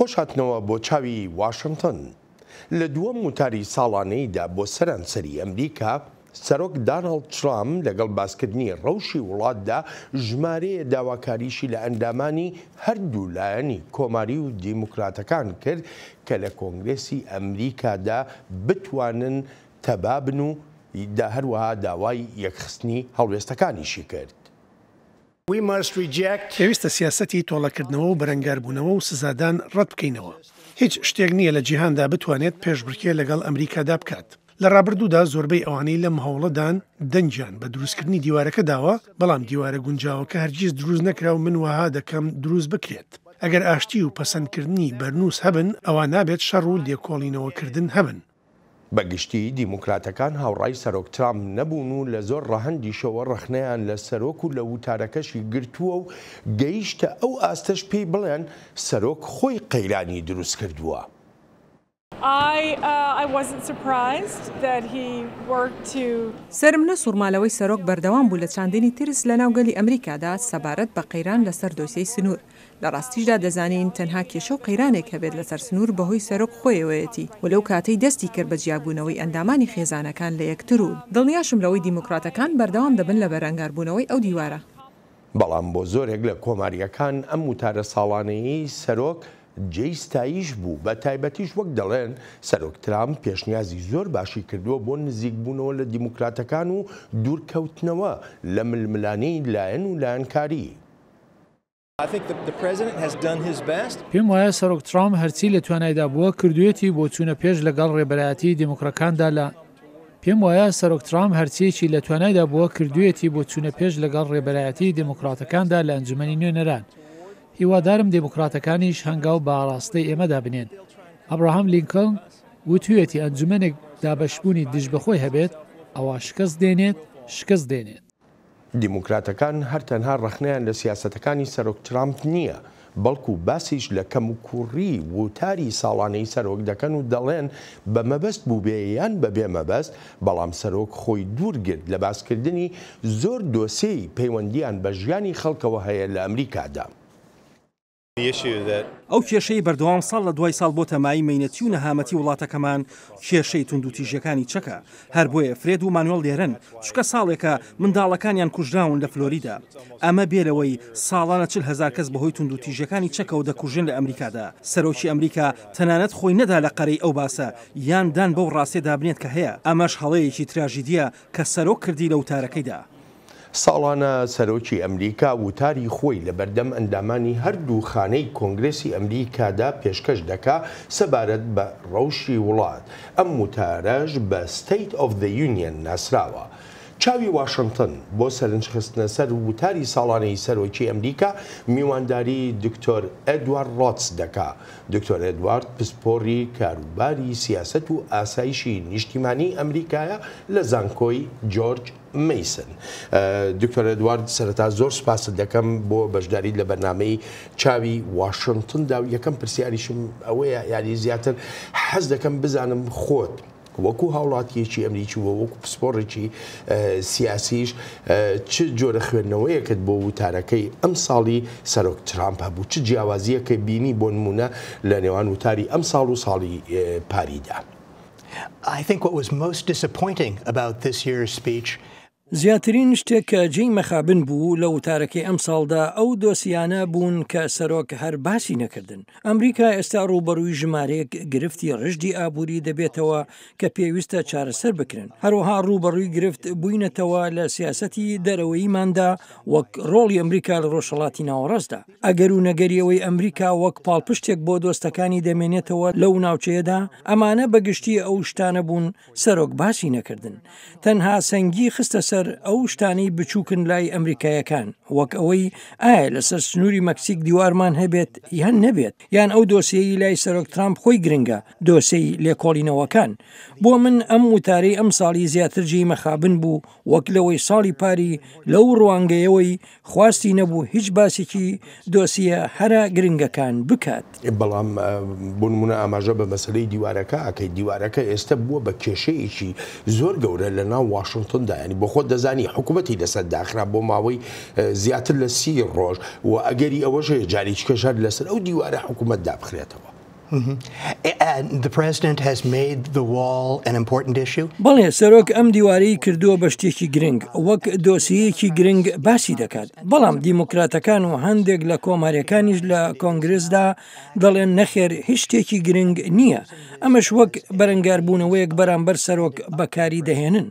خۆشهاتنەوە بۆ چاوی واشنگتن. لە دووەم وتاری ساڵانەیەدا بۆ سەرانسەری ئەمریکا سەرۆک داناڵد ترامپ لەگەڵ باسکردنی ڕەوشی وڵاتدا ژمارەیە داواکاریشی لە ئەندامانی هەردوو لایەنی کۆماری و دیموکراتەکان کرد کە لە کۆنگرێسی ئەمریکادا بتوانن تەبابن و هەروەها داوای یەکخستنی هەڵوێستەکانیشی کرد. پێویستە سیاسەتی تۆڵەکردنەوە و بەرەنگاربوونەوە و سزادان ڕەت بکەینەوە. هیچ شتێک نییە لە جیهاندا بتوانێت پێشبڕکێ لەگەڵ ئەمریکادا بکات. لە ڕابردوودا زۆربەی ئەوانەی لەم هەوڵەدان دەنجیان بە دروستکردنی دیوارەکە داوە، بەڵام دیوارە گونجاوەکە هەرگیز دروست نەکرا و من وەها دەکەم دروست بکرێت. ئەگەر ئاشتی و پەسەندکردنی بەرنووس هەبن، ئەوە نابێت شەڕ و لێکۆڵینەوەکردن هەبن. بەگشتی دیموکراتەکان هاوڕای سەرۆک ترامپ نەبوون و لە زۆر ڕەهەندیشەوە ڕەخنەیان لە سەرۆک و لە وتارەکەشی گرتووە و گەیشتە ئەو ئاستەش پێی بڵێن سەرۆک خۆی قەیرانی دروست کردووە. سرم نەسوورمالەوەی سەرۆک بەردەوام بوو لە چاندێنی ترس لە ناوگەلی ئەمریکادا سەبارەت بە قەیران لەسەر دۆسیەی سنوور. لە ڕاستیشدا دەزانین تەنها کێشە و قەیرانێک هەبێت لەسەر سنوور بەهۆی سەرۆک خۆیەوەیەتی و لەو کاتەی دەستی کرد بە جیابوونەوەی ئەندامانی خێزانەکان لە یەکتر و دڵنیاشم لەوەی دیموکراتەکان بەردەوام دەبن لە بەرەنگاربوونەوەی ئەو دیوارە. بەڵام بۆ زۆرێک لە کۆماریەکان ئەم وتارە ساڵانەیەی سەرۆک جێی ستایش بوو، بە تایبەتیش وەک دەڵێن سەرۆک ترامپ پێشنیازی زۆر باشی کردووە بۆ نزیکبوونەوە لە دیموکراتەکان و دوورکەوتنەوە لە ململانەی لایەن و لایەنکاری. پێم وایە سەرۆک ترامپ هەرچی لە توانایدا بووە کردوێتی بۆ چوونە پێش لەگەڵ ڕێبەرایەتی دیموکراتەکاندا لە پێم وایە سەرۆک ترامپ هەرچیەکی لە توانایدا بووە کردوێتی بۆ چوونە پێش لەگەڵ ڕێبەرایەتی دیموکراتەکاندا لە ئەنجومەنی نوێنەران. هیوادارم دیموکراتەکانیش هەنگاو بە ئاراستەی ئێمەدا بنێن. ئەبراهام لینکۆلن وتوێتی ئەنجومەنێک دابەشبوونی دژ بەخۆی هەبێت ئەوە شکست دێنێت. دیموکراتەکان هەرتەنها ڕەخنەیان لە سیاسەتەکانی سەرۆک ترامپ نییە، بەڵکو باسیش لە کەم و کوڕی وتاری ساڵانەی سەرۆک دەکەن و دەڵێن بە مەبەست بوو بێیان بە بێمەبەست، بەڵام سەرۆک خۆی دوورگرت لە باسکردنی زۆر دۆسەی پەیوەندیان بە ژیانی خەڵکەوە هەیە لە ئەمریکادا. ئەو کێشەی بەردەوام ساڵ لە دوای ساڵ بۆ تەمایی مەینەتی و نەهامەتی وڵاتەکەمان کێشەی توندوتیژەکانی چەکە. هەر بۆیە فرێد و مانوێڵ لێرن چکە ساڵێکە منداڵەکانیان کوژراون لە فلۆریدا. ئەمە بێلەوەی ساڵانە 40,000 کەس بەهۆی توندوتیژەکانی چەکە و دەکوژن لە ئەمریکادا. سەرۆکی ئەمریکا تەنانەت خۆی نەدا لە قەرەی ئەو باسە یان دان بەو ڕاستێدا بنێت کە هەیە. ئەمەش هەڵەیەکی تراژیدیە کە سەرۆک کردی لە وتارەکەیدا. ساڵانە سەرۆکی ئەمریکا وتاری خۆی لە بەردەم ئەندامانی هەردوو خانەی کۆنگرێسی ئەمریکادا پێشکەش دەکا سەبارەت بە ڕەوشی وڵات. ئەم وتارەش بە State of the Union ناسراوە. چاوی واشنگتن بۆ سەرنجخستنە سەر وتاری ساڵانەی سەرۆکی ئەمریکا میوانداری دکتۆر ئەدوارد ڕۆتس دەکا. دکتۆر ئەدوارد پسپۆڕی کاروباری سیاسەت و ئاسایشی نیشتیمانی ئەمریکایە لە زانکۆی جۆرج میسن. دکتۆر ئەدوارد سەرەتا زۆر سپاست دەکەم بۆ بەشداری لە بەرنامەی چاوی واشنگتندا و یەکەم پرسیاریشم ئەوەیە یاری زیاتر حەز دەکەم بزانم خۆت وەکو هاوڵاتیەکی ئەمریکی و وەکو پسپۆڕێکی سیاسیش چ جۆرە خوێندنەوەیەکت بۆ وتارەکەی ئەم ساڵی سەرۆک ترامپ هەبوو، چ جیاوازیەکە بینی بۆ نمونە لە نێوان وتاری ئەم ساڵ و ساڵی پاریدا؟ I think what was most disappointing about this year's speech زیاترین شتێک کە جێی مەخابن بوو لە وتارەکەی ئەم ساڵدا ئەو دۆسیانە بوون کە سەرۆک هەر باسی نەکردن. ئەمریکا ئێستا ڕوبەڕووی ژمارەیەک گرفتی ڕژدی ئابووری دەبێتەوە کە پێویستە چارەسەر بکرن. هەروەها ڕوبەڕووی گرفت بووینەتەوە لە سیاسەتی دەرەوەییماندا وەک ڕۆڵی ئەمریکا لە ڕۆژهەڵاتی ناوەڕاستدا. ئەگەر و نەگەریەوەی ئەمریکا وەک پاڵپشتێک بۆ دۆستەکانی دەمێنێتەوە لەو ناوچەیەدا، ئەمانە بەگشتی ئەو شتانە بوون سەرۆک باسی نەکردن. تەنها سەنگی خستە سەر ئەو شتانەی بچووکن لای ئەمریکایەکان وەک ئەوەی ئایا لەسەر سنووری مەکسیک دیوارمان هەبێت یان نەبێت، یان ئەو دۆسیەی لای سەرۆک ترامپ خۆی گرنگە دۆسەی لێکۆڵینەوەکان. بۆ من ئەم وتارەی ئەم ساڵی زیاتر جێی مەخابن بوو وەک لەوەی ساڵی پاری لەو ڕوانگەیەوەی خواستی نەبوو هیچ باسێکی دۆسیە هەرە گرنگەکان بکات. بەڵام بۆ نمونە ئاماژە بە مەسەلەی دیوارەکە ئەکەی دیوارەکە ئێستا بووە بە کێشەیەکی زۆر گەورە لە ناو واشنگتندا، ینی بۆ خۆ خۆ دەزانی حکوومەتی لەسەر داخرا بۆ ماوەی زیاتر لە 30 ڕۆژ و ئەگەری ئەوەژێ جاریچ کەژار لەسەر ئەو دیوارە حکوومەت دابخرێتەوە. And the president has made the wall an important issue. بەڵێ سەرۆک ئەم دیوارەی کردووە بە شتێکی گرنگ وەک دۆسیەکی گرنگ باسی دەکات بەڵام دیموکراتەکان و هەندێک لە کۆماریەکانیش لە کۆنگرسدا دەڵێن نەخێر هیچ شتێکی گرنگ نییە ئەمەش وەک بەرەنگاربوونەوەیەک بەرامبەر سەرۆک بەکاری دەهێنن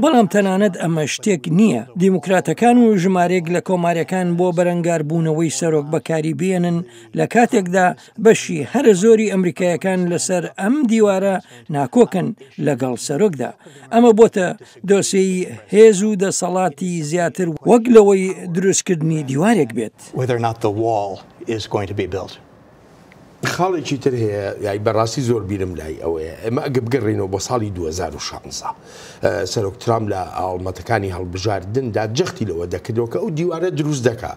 بەڵام تەنانەت ئەمە شتێک نییە دیموکراتەکان و ژمارێک لە کۆماریەکان بۆ بەرەنگاربوونەوەی سەرۆک بەکاری بێنن لە کاتێکدا بەشی هەرە زۆری ئەمریکایەکان لەسەر ئەم دیوارە ناکۆکن لەگەڵ سەرۆکدا ئەمە بۆتە دۆسیی هێز و دەسەڵاتی زیاتر وەک لەوەی دروستکردنی دیوارێک بێت. Whether or not the wall is going to be built. خاڵێکی تر هەیە یای بەڕاستی زۆر بیرم لای ئەوەیە ئێمە ئەگە بگەڕێنەوە بۆ ساڵی 2016 سەرۆک ترامپ لە ئاڵمەتەکانی هەڵبژاردندا جەختی لەوە دەکردەوە کە ئەو دیوارە دروست دەکا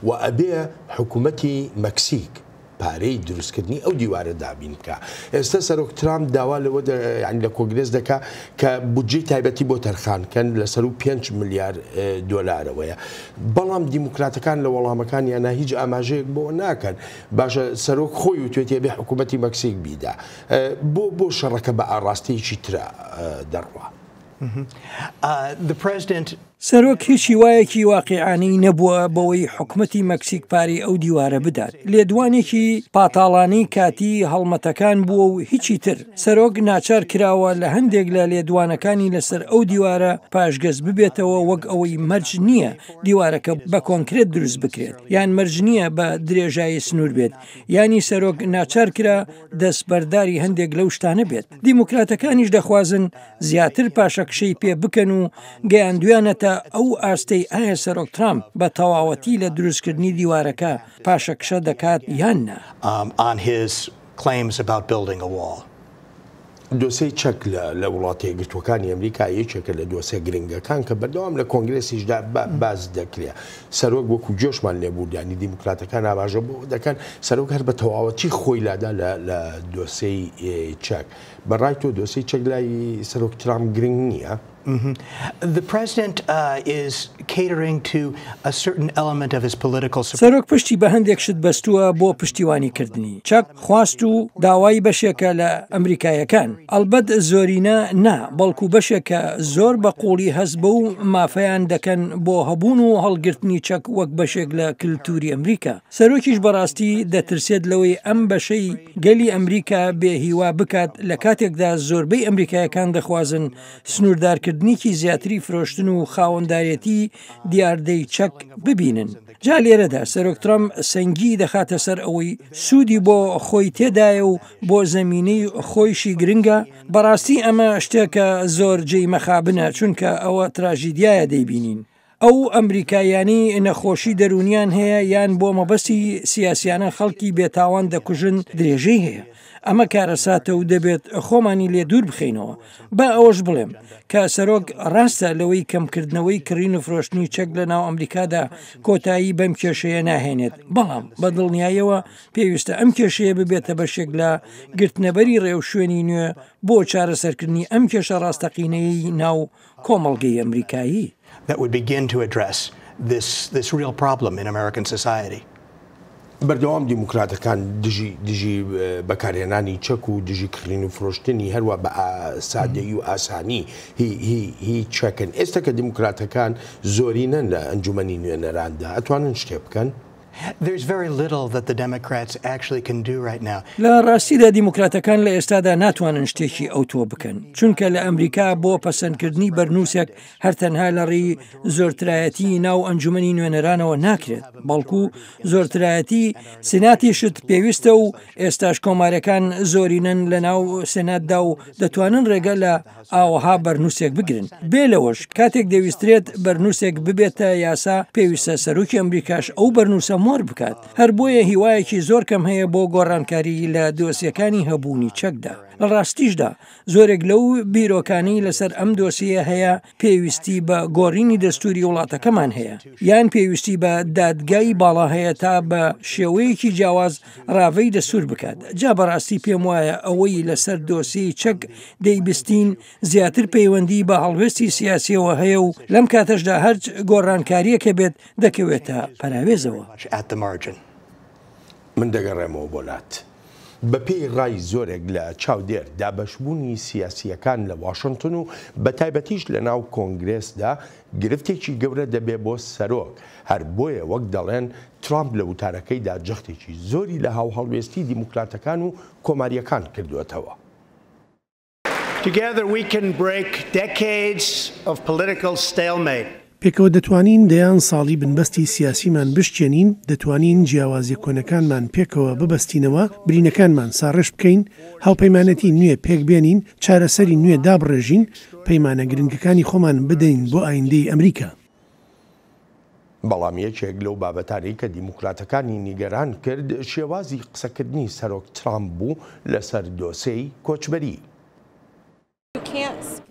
و ئەبێ حکوومەتی مەکسیک پارەی دروستکردنی ئەو دیوارە دابین بکە ئێستا سەرۆک ترامپ داوا لەوە لە کۆنگرس دەکا کە بودجەی تایبەتی بۆ تەرخانکەن لەسەر و 5 ملیار دۆلارەوەیە بەڵام دیموکراتەکان لە وەڵامەکانیانە هیچ ئاماژەیەک بۆ ناکەن باشە سەرۆک خۆی وتوێتێ بێ حکوومەتی مەکسیک بیدا بۆ شەڕەکە بە ئاڕاستەیەکی ترە دەڕوا. The president سەرۆک هیچ هیوایەکی واقعانی نەبووە بەوەی حکوومەتی مەکسیک پاری ئەو دیوارە بدات لێدوانێکی پاتاڵانی کاتی هەڵمەتەکان بووە و هیچی تر سەرۆک ناچار کراوە لە هەندێک لە لێدوانەکانی لەسەر ئەو دیوارە پاشگەز ببێتەوە وەک ئەوەی مەرج نییە دیوارەکە بە کۆنکرێت دروست بکرێت یان مەرج نییە بە درێژایی سنوور بێت ینی سەرۆک ناچار کرا دەستبەرداری هەندێک لەو شتانە بێت دیموکراتەکانیش دەخوازن زیاتر پاشەکشەی پێ بکەن و گەیاندویانەتە ئەو ئاستەی ئایا سەرۆک ترامپ بە تەواوەتی لە دروستکردنی دیوارەکە پاشەکشە دەکات یان نا. On his claims about building a wall. دۆسەی چەک لە وڵاتی یەکگرتووەکانی ئەمریکا یەکێکە لە دۆسە گرنگەکان کە بەردەوام لە کۆنگرێسیشدا باز دەکرێت سەرۆک وەکو جۆشمان لێبوردانی دیموکراتەکان ئاماژە بۆ دەکەن سەرۆک هەر بە تەواوەتی خۆی لادا لە دۆسەی چەک بەڕای تۆ دۆسەی چەک لای سەرۆک ترامپ گرنگ نییە. The president is catering to a certain element of his political support. سەرۆک پشتی بە هەندێک شت بەستووە بۆ پشتیوانیکردنی چەک خواست و داوای بەشێکە لە ئەمریکایەکان ئەلبەت زۆرینە نا بەڵکو بەشێکە زۆر بە قوڵی هەست بە و مافەیان دەکەن بۆ هەبوون و هەڵگرتنی چەک وەک بەشێک لە کللتوری ئەمریکا سەرۆکیش بەڕاستی دەترسێت لەوەی ئەم بەشەی گەلی ئەمریکا بێهیوا بکات لە کاتێکدا زۆربەی ئەمریکایەکان دەخوازن سنووردارکردنیکی زیاتری فرۆشتن و خاوەندارێتی دیاردەی چەک ببینن جا لێرەدا سەرۆک ترامپ سەنگی دەخاتە سەر ئەوەی سوودی بۆ خۆی تێدایە و بۆ زەمینەی خۆیشی گرنگە بەڕاستی ئەمە شتێکە زۆر جێی مەخابنە چونکە ئەوە تراژیدیایە دەیبینین ئەو ئەمریکایانی نەخۆشی دەرونیان هەیە یان بۆ مەبەستی سیاسیانە خەڵکی بێتاوان دەکوژن درێژەی هەیە ئەمە کارەساتە و دەبێت خۆمانی لێ دوور بخەینەوە با ئەوەش بڵێم کە سەرۆک ڕاستە لەوەی کەمکردنەوەی کڕین و فرۆشتنی چەک لە ناو ئەمریکادا کۆتایی بەم کێشەیە ناهێنێت بەڵام بە دڵنیاییەوە پێویستە ئەم کێشەیە ببێتە بەشێک لە گرتنەبەری ڕێو شوێنی نوێ بۆ چارەسەرکردنی ئەم کێشە ڕاستەقینەی ناو کۆمەڵگەی ئەمریکایی that would begin to address this real problem in American society. بەردەوام دیموکراتەکان دژی بەکارهێنانی چەک و دژی کڕین و فرۆشتنی هەروە بە سادەیی و ئاسانی هی چەکن ئێستا کە دیموکراتەکان زۆرینەن لە ئەنجومەنی نوێنەراندا ئەتوانن شتێ بکەن. There's very little that the Democrats actually can do right now. لە ڕاستیدا دیموکراتەکان لە ئێستادا ناتوانن شتێکی ئەوتۆ بکەن چونکە لە ئەمریکا بۆ پەسەندکردنی بەرنووسێک هەرتەنها لە ڕێی زۆرترایەتی ناو ئەنجومەنی نوێنەرانەوە ناکرێت بەڵکو زۆرترایەتی سناتی شت پێویستە و ئێستاش کۆمارەکان زۆرینەن لە ناو سناتدا و دەتوانن ڕێگە لە ئاوەها بەرنووسێک بگرن بێ لەوەش کاتێک دەویسترێت بەرنووسێک ببێتە یاسا پێویستە سەرۆکی ئەمریکاش ئەو بەرنووسە مۆر بکات هەر بۆیە هیوایەکی زۆر کەم هەیە بۆ گۆڕانکاری لە دۆسیەکانی هەبوونی چەکدا لە ڕاستیشدا زۆرێک لەو بیرۆکانی لەسەر ئەم دۆسیە هەیە پێویستی بە گۆڕینی دەستوری وڵاتەکەمان هەیە یان پێویستی بە دادگای باڵا هەیە تا بە شێوەیەکی جیاواز ڕاوەی دەستور بکات جا بەڕاستی پێم وایە ئەوەی لەسەر دۆسی چەک دەیبستین زیاتر پەیوەندی بە هەڵوێستی سیاسیەوە هەیە و لەم کاتەشدا هەرچ گۆڕانکاریەکە بێت دەکەوێتە پەراوێزەوە. من دەگەڕێمەوە بۆلات. بە پێی ڕای زۆرێک لە چاودێر دابەشبوونی سیاسیەکان لە واشنگتن و بە تایبەتیش لە ناو کۆنگرێسدا گرفتێکی گەورە دەبێ بۆ سەرۆک هەر بۆیە وەک دەڵێن ترامپ لە وتارەکەیدا جەختێکی زۆری لە هاوهەڵوێستی دیموکراتەکان و کۆماریەکان کردوێتەوە. Together we can break decades of political stalemate. پێکەوە دەتوانین دەیان ساڵی بنبەستی سیاسیمان بشکێنین دەتوانین جیاوازیە کۆنەکانمان پێکەوە ببەستینەوە برینەکانمان ساڕش بکەین هاوپەیمانەتی نوێ پێک بێنین چارەسەری نوێ دابڕێژین پەیمانە گرنگەکانی خۆمان بدەین بۆ ئایندەی ئەمریکا. بەڵام یەکێک لەو بابەتانەی کە دیموکراتەکانی نیگەران کرد شێوازی قسەکردنی سەرۆک ترامپ بوو لەسەر دۆسەی کۆچبەری.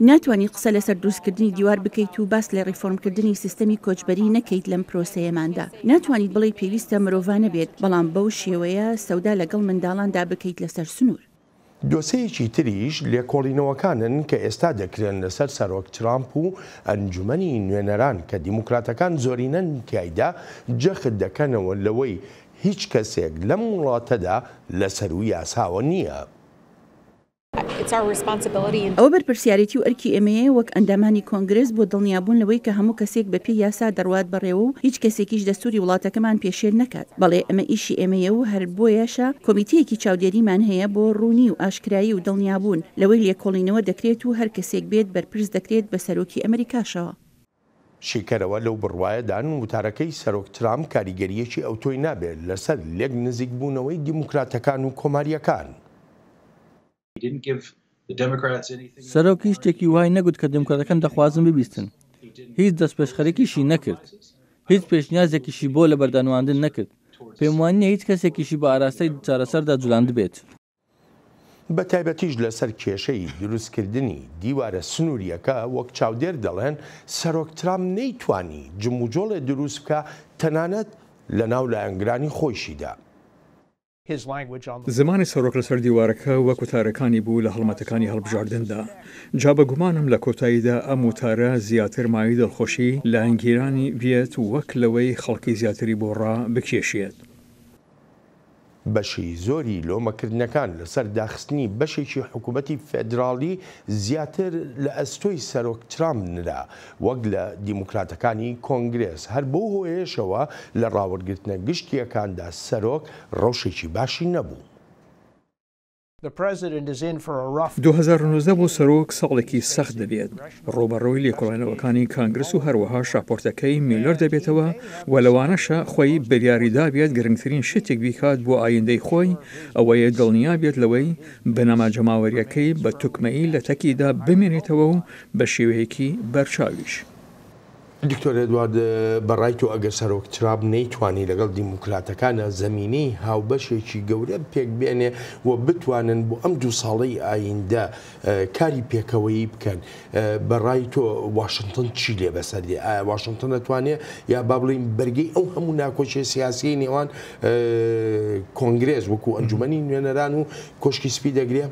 ناتوانانی قسە لەسەر دروستکردنی دیوار بکەیت و باس لە ڕیفۆرمکردنی سیستەمی کۆچبەری نەکەیت لەم پرۆسەیەماندا ناتوانیت بڵێ پێویستە مرۆڤانە بێت بەڵام بەو شێوەیە سەودا لەگەڵ منداڵاندا بکەیت لەسەر سنوور. دۆسەیەکی تریش لێکۆڵینەوەکانن کە ئێستا دەکرێن لەسەر سەرۆک ترامپ و ئەنجومەنی نوێنەران کە دیموکراتەکان زۆرینەن تایدا جەخت دەکەنەوە لەوەی هیچ کەسێک لەم وڵاتەدا لەسەر و یاساوە نییە. ئەوە بەرپرسیارەتی و ئەرکی ئێمەیە وەک ئەندامانی کۆنگرس بۆ دڵنیابوون لەوەی کە هەموو کەسێک بەپێی یاسا دەڕوات بەڕێوە و هیچ کەسێکیش دەستوری وڵاتەکەمان پێشێر نەکات بەڵێ ئەمە ئیشی ئێمەیە و هەر بۆیەشە کۆمیتەیەکی چاودێریمان هەیە بۆ ڕوونی و ئاشکرایی و دڵنیابوون لەوەی لێکۆڵینەوە دەکرێت و هەر کەسێک بێت بەرپرس دەکرێت بە سەرۆکی ئەمریکاشەوە. شیکەرەوە لەو بڕوایەدان وتارەکەی سەرۆک ترامپ کاریگەریەکی ئەوتۆی نابێت لەسەر لێک نزیک بوونەوەی دیموکراتەکان و کۆماریەکان. سەرۆکی شتێکی وای نەگوت کە دموکراتەکان دەخوازن ببیستن هیچ دەست پێشخەرێکیشی نەکرد هیچ پێشنیازێکیشی بۆ لە بەردانواندن نەکرد پێم وانە هیچ کەسێکیشی بە ئاراستەی چارەسەردا جوڵاند بێت. بە تایبەتیش لەسەر کێشەی دروستکردنی دیوارە سنووریەکە وەک چاودێر دەڵێن سەرۆک ترامپ نەیتوانی جموجۆڵێ دروست بکە تەنانەت لە ناو لایەنگرانی خۆیشیدا. زمانی سەرۆک لەسەر دیوارەکە وەک وتارەکانی بوو لە هەڵمەتەکانی هەڵبژاردندا جا بە گومانم لە کۆتاییدا ئەم وتارە زیاتر ماوەی دڵخۆشی لە ئەنگیرانی بێت وەک لەوەی خەڵکی زیاتری بۆ ڕا بکێشێت. بەشی زۆری لۆمەکردنەکان لەسەر داخستنی بەشێکی حکوومەتی فێدراڵی زیاتر لە ئەستۆی سەرۆک ترامپ نرا وەک لە دیموکراتەکانی کۆنگرێس هەر بۆ هۆیشەوە لە ڕاوەرگرتنە گشتیەکاندا سەرۆک ڕەوشێکی باشی نەبوو. 2019 بۆ سەرۆک ساڵێکی سەخت دەبێت ڕۆبەڕۆی لێکۆڵێنەوەکانی کانگرس و هەروەها شاپۆرتەکەی میلەر دەبێتەوە و لەوانەشە خۆی بریاریدا بێت گرنگترین شتێک بیکات بۆ ئایندەی خۆی ئەوەیە دڵنیا بێت لەوەی بەنامە جەماوەریەکەی بە توکمەیی لە تەکیدا بمێنێتەوە و بە شێوەیەکی بەرچاویش. دکتۆر ئێدوارد بەڕای تۆ ئەگەر سەرۆک ترامپ نەیتوانی لەگەڵ دیموکراتەکانە زەمینەی هاوبەشێکی گەورە پێک بێنێ و بتوانن بۆ ئەم 2 ساڵەی ئایندە کاری پێکەوەی بکەن بەڕای تۆ واشنگتن چی لێ بەسەردی ئایا واشنگتن دەتوانێت یا با بڵین بەرگەی ئەو هەموو ناکۆچی سیاسی نێوان کۆنگرێز وەکو ئەنجومەنی نوێنەران و کۆشکی سپی دەگرێ؟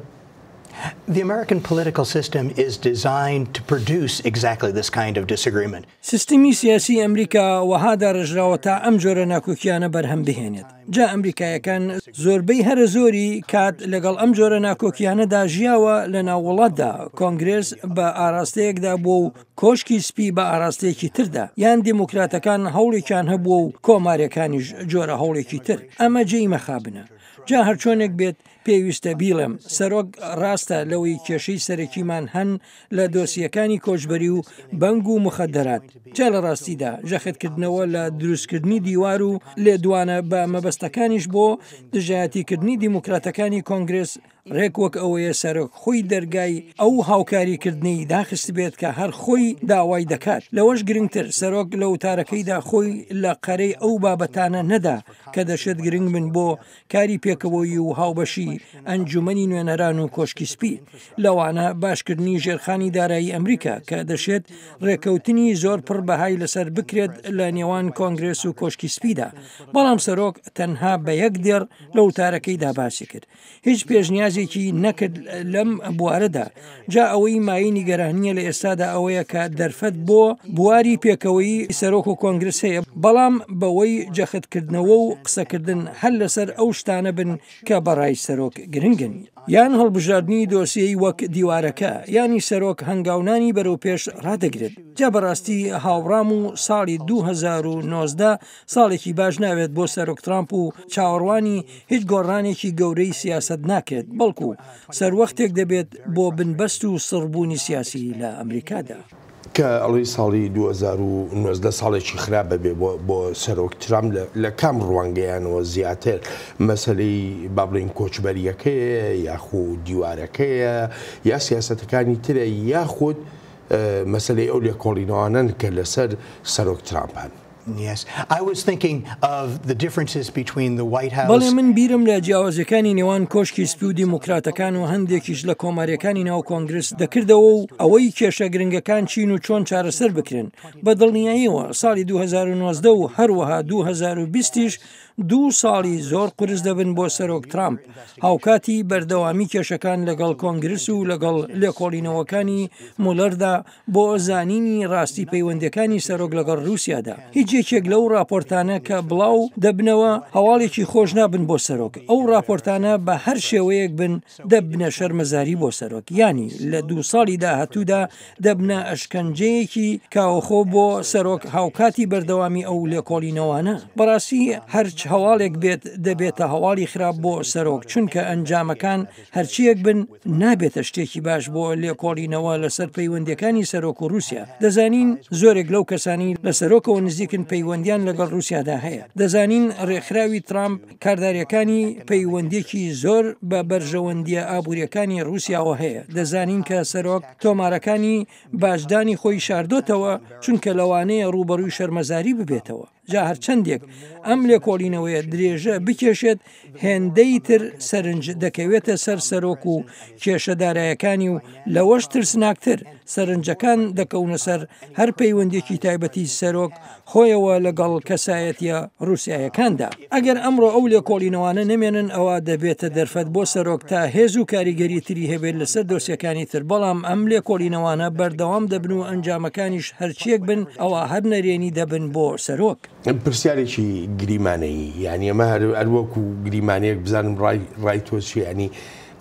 The American political system is designed to produce exactly this kind of disagreement. سیستمی سیاسی ئەمریکا وەهادا ڕژراوە تا ئەم جۆرە ناکۆکیانە بەرهەم بهێنێت. جا ئەمریکایەکان زۆربەی هەرە زۆری کات لەگەڵ ئەم جۆرە ناکۆکیانەدا ژیاوە لە ناووڵاتدا کۆنگرێس بە ئاراستەیەکدا بووە و کۆشکی سپی بە ئاراستەیەکی تردا یان دیموکراتەکان هەوڵێکیان هەبووە و کۆماریەکانیش جۆرە هەوڵێکی تر ئەمە جێی مەخابنە. جا هەرچۆنێک بێت پێویستە بیڵێم سەرۆک ڕاستە لەوەی کێشەی سەرەکیمان هەن لە دۆسیەکانی کۆچبەری و بەنگ و مخەدەرات جا لە ڕاستیدا ژەختکردنەوە لە دروستکردنی دیوار و لێدوانە بە مەبەستەکانیش بۆ دژایەتیکردنی دیموکراتەکانی کۆنگرس ڕێک وەک ئەوەیە سەرۆک خۆی دەرگای ئەو هاوکاریکردنی داخست بێت کە هەر خۆی داوای دەکات لەوەش گرنگتر سەرۆک لە وتارەکەیدا خۆی لە قەرەی ئەو بابەتانە نەدا کە دەشێت گرنگ من بۆ کاری پێکەوەی و هاوبەشی ئەنجومەنی نوێنەران و کۆشکی سپی لەوانە باشکردنی ژێرخانی دارایی ئەمریکا کە دەشێت ڕێکەوتنی زۆر پڕ بەهای لەسەر بکرێت لە نێوان کۆنگرس و کۆشکی سپیدا بەڵام سەرۆک تەنها بە یەک دێر لە وتارەکەیدا باسی کرد هیچ پێشنیازێکی نەکرد لەم بوارەدا جا ئەوەی مای نیگەرانیە لە ئێستادا ئەوەیە کە دەرفەت بۆ بواری پێکەوەی سەرۆک و کۆنگرس هەیە بەڵام بەوەی جەختکردنەوە و قسەکردن هەر لەسەر ئەو شتانە بن کە بەڕای سەرۆک گرنگن یان هەڵبژاردننی دۆسیەی وەک دیوارەکە ینی سەرۆک هەنگاونانی بەرەو پێش ڕدەگرێت جا بەڕاستی هاوڕام و ساڵی 2019 ساڵێکی باش ناوێت بۆ سەرۆک ترامپ و چاوەڕوانی هیچ گۆڕانێکی گەورەی سیاست ناکرێت بەڵکو سەروەختێک دەبێت بۆ بنبەست و سڕبوونی سیاسی لە ئەمریکادا. کە ئەڵی ساڵی 2019 ساڵێکی خراپ بێ بۆ سەرۆک ترامپ لە کام ڕوانگەیانەوە زیاتر مەسلەی بابلین کۆچبەریەکەیە یاخود دیوارەکەیە یا سیاسەتەکانی ترە یاخود مەسلەی ئەو لێکۆڵینەوانن کە لەسەر سەرۆک ترامپان. Yes, I was thinking of the differences between the White House. بەڵێ من بیرم لە جیاوازەکانی نێوان کۆشکی سپی و دیموکراتەکان و هەندێکیش لە کۆماریەکانی ناو کۆنگرس دەکردەوە و ئەوەی کێشە گرنگەکان چین و چۆن چارەسەر بکرێن بە دڵنیاییەوە ساڵی 2019 و هەروەها 2020 دوو ساڵی زۆر قرس دەبن بۆ سەرۆک ترامپ هاوکاتی بەردەوامی کێشەکان لەگەڵ کۆنگرس و لەگەڵ لێکۆڵینەوەکانی مولەردا بۆ زانینی ڕاستی پەیوەندەکانی سەرۆک لەگەڵ رووسیادا هیچ یەکێک لەو راپۆرتانە کە بڵاو دەبنەوە هەواڵێکی خۆش نابن بۆ سەرۆک ئەو راپۆرتانە بە هەر شێوەیەک بن دەبنە شەرمەزاری بۆ سەرۆک ینی لە دوو ساڵی داهاتوودا دەبنە ئەشکەنجەیەکی کاوەخۆ بۆ سەرۆک هاوکاتی بەردەوامی ئەو لێکۆڵینەوانە بەڕاستی هەرچ هەواڵێک بێت دەبێتە هەواڵی خراپ بۆ سەرۆک چونکە ئەنجامەکان هەرچیەک بن نابێتە شتێکی باش بۆ لێکۆڵینەوە لەسەر پەیوەندەکانی سەرۆک و رووسیا دەزانین زۆرێک لەو کەسانی لە سەرۆکەوە نزیکن پەیوەندیان لەگەڵ رووسیادا هەیە دەزانین ڕێکخراوی ترامپ کارداریەکانی پەیوەندێکی زۆر بە بەرژەوەندیە ئابوووریەکانی رووسیاوە هەیە دەزانین کە سەرۆک تۆمارەکانی باشدانی خۆی شاردۆتەوە چونکە لەوانەیە ڕوبەڕووی شەرمەزاری ببێتەوە جا هەرچەندێک ئەم لێکۆڵینەوەیە درێژە بکێشێت هێندەی تر سەرنج دەکەوێتە سەر سەرۆک و کێشەدارایەکانی و لەوەش ترسناکتر سەرنجەکان دەکەونە سەر هەر پەیوەندێکی تایبەتی سەرۆک خۆیەوە لەگەڵ کەسایەتیە رووسایەکاندا ئەگەر ئەمڕۆ ئەو لێکۆڵینەوانە نەمێنن ئەوە دەبێتە دەرفەت بۆ سەرۆک تا هێز و کاریگەری تری هەبێت لەسەر دۆسیەکانی تر بەڵام ئەم لێکۆڵینەوانە بەردەوام دەبن و ئەنجامەکانیش هەرچیەک بن ئەوە هەر نەرێنی دەبن بۆ سەرۆک پرسیارێکی گریمانەیی یعنی ئەمە هەروەکو گریمانەیەک بزانم ڕای تۆچی ینی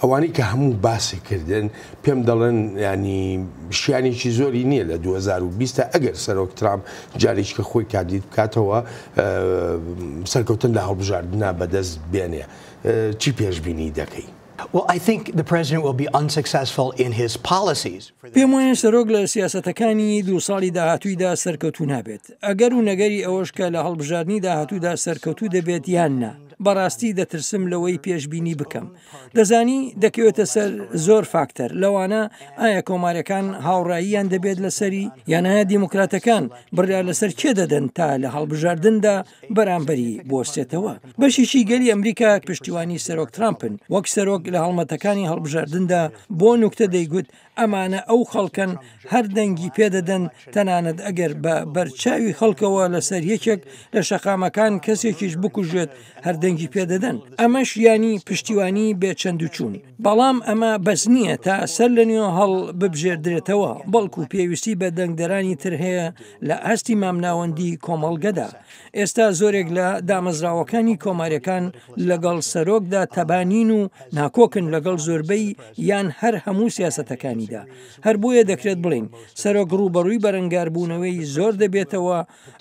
ئەوانەی کە هەموو باسی کردن پێم دەڵێن ینی شیانێکی زۆری نییە لە 2020 ئەگەر سەرۆک ترامپ جارێکی کە خۆی کاردید بکاتەوە سەرکەوتن لە هەڵبژاردننا بەدەست بێنێ چی پێشبینی دەکەی؟ Well, I think the president will be unsuccessful in his policies. پێم وایە سەرۆک لە سیاسەتەکانی دوو ساڵی داهاتوویدا سەرکەوتوو نابێت ئەگەر و نەگەری ئەوەش کە لە هەڵبژاردننی داهاتوودا سەرکەوتوو دەبێت یان نا بەڕاستی دەترسم لەوەی پێشبینی بکەم دەزانی دەکەوێتە سەر زۆر فاکتەر لەوانە ئایا کۆماریەکان هاوڕاییان دەبێت لەسەری یانایە دیموکراتەکان بڕیا لەسەر کێ دەدەن تا لە هەڵبژاردندا بەرامبەری بۆستێتەوە بەشیشی گەلی ئەمریکا پشتیوانی سەرۆک ترامپن وەک سەرۆک لە هەڵمەتەکانی هەڵبژاردندا بۆ نوکتە دەیگوت ئەمانە ئەو خەڵکن هەر دەنگی پێدەدەن تەنانەت ئەگەر بە بەرچاوی خەڵکەوە لەسەر یەکێک لە شەقامەکان کەسێکیش بکوژێت هەردەنگی پێدەدەن ئەمەش ینی پشتیوانی بێچەند و چوون بەڵام ئەمە بەس نییە تا سەر لە نوێ هەڵ ببژێردرێتەوە بەڵکو پێویستی بە دەنگدەرانی تر هەیە لە ئاستی مامناوەندی کۆمەڵگەدا ئێستا زۆرێک لە دامەزراوەکانی کۆماریەکان لەگەڵ سەرۆکدا تەبانین و ناکۆکن لەگەڵ زۆربەی یان هەر هەموو سیاسەتەکانیدا هەر بۆیە دەکرێت بڵین سەرۆک ڕوبەڕووی بەرەنگاربوونەوەی زۆر دەبێتەوە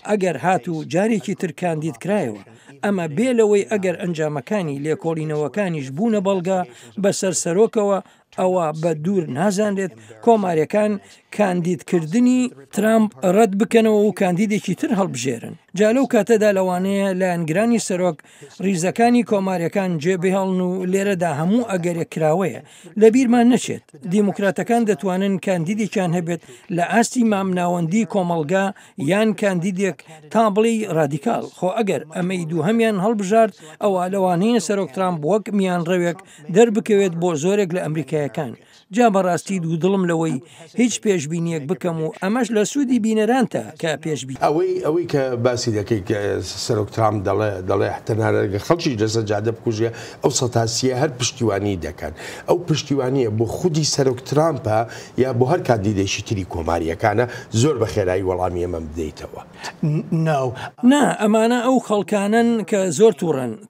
ئەگەر هات و جارێکی تر کاندید کرایەوە ئەمە بێ لەوەی ئەگەر ئەنجامەکانی لێکۆڵینەوەکانیش بوونە بەڵگا بەسەر سەرۆکەوە ئەوە بە دوور نازانرێت کۆماریەکان کاندیدکردنی ترامپ ڕەت بکەنەوە و کاندیدێکی تر هەڵبژێرن. جا لەو کاتەدا لەوانەیە لایەنگرانی سەرۆک ریزەکانی کۆماریەکان جێبهێڵن و لێرەدا هەموو ئەگەرێک کراوەیە لە بیرمان نەچێت. دیموکراتەکان دەتوانن کاندیدێکیان هەبێت لە ئاستی مامناوەندی کۆمەڵگا یان کاندیدێک تا بڵێ ڕادیکال. خۆ ئەگەر ئەمەی دوو هەمیان هەڵبژارد ئەوە لەوانەیە سەرۆک ترامپ وەک میان ڕەوێک دەربکەوێت بۆ زۆرێک لە ئەمریکایەکان. جا بەڕاستی دوو دڵم لەوەی هیچ پێشبینیەک بکەم و ئەمەش لە سوودی بینەرانتە کە پێشبی ئەوەی کە باسی دەکەی سەرۆک ترامپ دەڵێ تەنانەرگە خەڵکی لەسەر جادە بکوژێ ئەو سەتاسیە هەر پشتیوانی دەکەن. ئەو پشتیوانیە بۆ خودی سەرۆک ترامپە یا بۆ هەر کاندیدێکی تری کۆماریەکانە زۆر بە خێرایی وەڵامی ئەمە بدەیتەوە. نا ئەمانە ئەو خەڵکانن کە زۆر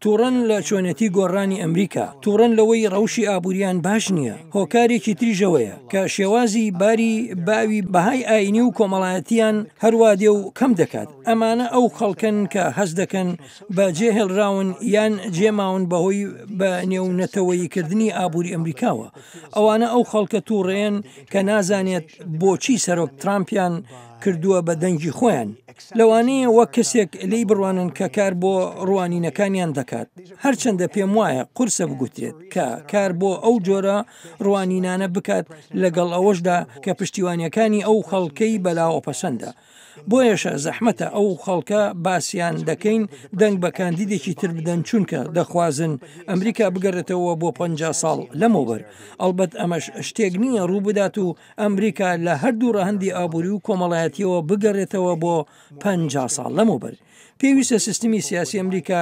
تووڕەن لە چۆنەتی گۆڕانی ئەمریکا، تووڕەن لەوەی ڕەوشی ئابووریان باش نییە، هۆکارێکی تریژەوەیە کە شێوازی باری باوی بەهای ئاینی و کۆمەڵایەتیان هەروە دێ و کەم دەکات. ئەمانە ئەو خەڵکن کە هەست دەکەن بە جێهێڵراون یان جێماون بەهۆی بە نێونەتەوەییکردنی ئابووری ئەمریکاوە. ئەوانە ئەو خەڵکە تووڕێن کە نازانێت بۆچی سەرۆک ترامپیان کردووە بە دەنگی خۆیان. لەوانەیە وەک کەسێک لی بڕوانن کە کار بۆ ڕوانینەکانیان دەکات. هەرچەندە پێم وایە قورسە بگوترێت کە کار بۆ ئەو جۆرە ڕوانینانە بکات لەگەڵ ئەوەشدا کە پشتیوانیەکانی ئەو خەڵکەی بەلاوە پەسەندە. بۆیەشە زەحمەتە ئەو خەڵکە باسییان دەکەین دەنگ بە کاندیدێکی تر بدەن چونکە دەخوازن ئەمریکا بگەڕێتەوە بۆ 50 ساڵ لەمەوبەر. ئەلبەت ئەمەش شتێک نییە ڕوو بدات و ئەمریکا لە هەردوو ڕەهەندی ئابووری و کۆمەڵایەتیەوە بگەڕێتەوە بۆ 50 ساڵ لەمەوبەر. پێویستە سیستمی سیاسی ئەمریکا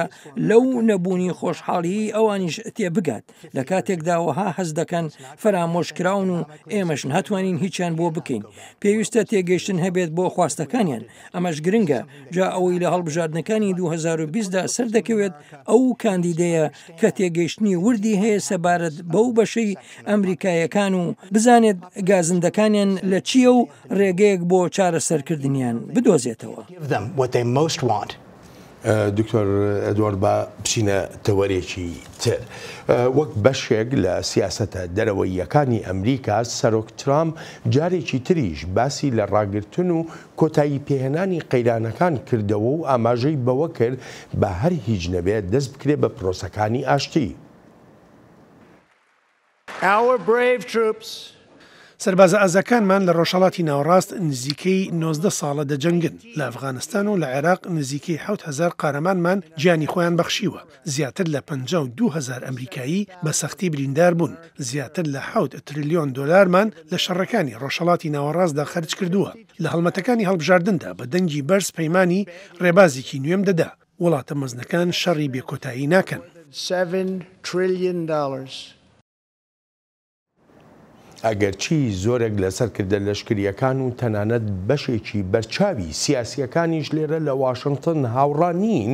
لەو نەبوونی خۆشحاڵی ئەوانیش تێبگات لە کاتێکداوەها هەز دەکەن فەرامۆشکراون و ئێمەش ناتوانین هیچیان بۆ بکەین. پێویستە تێگەیشتن هەبێت بۆ خواستەکانیان. ئەمەش گرنگە جا ئەوەی لە هەڵبژاردنەکانی 2020دا سەر دەکەوێت ئەو کاندیدەیە کە تێگەیشتنی وردی هەیە سەبارەت بەو بەشەی ئەمریکایەکان و بزانێت گازندەکانیان لە چییە و ڕێگەیەک بۆ چارەسەرکردنیان بدۆزێتەوە. دکتۆر ئەدوارد بە بچینە تەوەرێکی تر. وەک بەشێک لە سیاسەتە دەرەوەییەکانی ئەمریکا سەرۆک ترامپ جارێکی تریش باسی لە ڕاگرتن و کۆتایی پێهێنانی قەیرانەکان کردەوە و ئاماژەی بەوە کرد بە هەر هیچ نەبێت دەست بکرێت بە پرۆسەکانی ئاشتی. سەربازە ئازاکانمان لە ڕۆژهەڵاتی ناوەڕاست نزیکەی 19 ساڵە دەجەنگن. لە ئەفغانستان و لە عێراق نزیکەی 7,000 قارەمانمان گیانی خۆیان بەخشیوە. زیاتر لە 52,000 ئەمریکایی بە سەختی بریندار بوون. زیاتر لە 7 تریلیۆن دۆلارمان لە شەڕەکانی ڕۆژهەڵاتی ناوەڕاستدا خەرج کردووە. لە هەڵمەتەکانی هەڵبژاردندا بە دەنگی بەرز پەیمانی ڕێبازێکی نوێم دەدا. وڵاتە مەزنەکان شەڕی بێکۆتایی ناکەن. $7 trillion. ئەگەرچی زۆرێک لەسەرکردە لەشکریەکان و تەنانەت بەشێکی بەرچاوی سیاسیەکانیش لێرە لە واشنگتن هاوڕانین،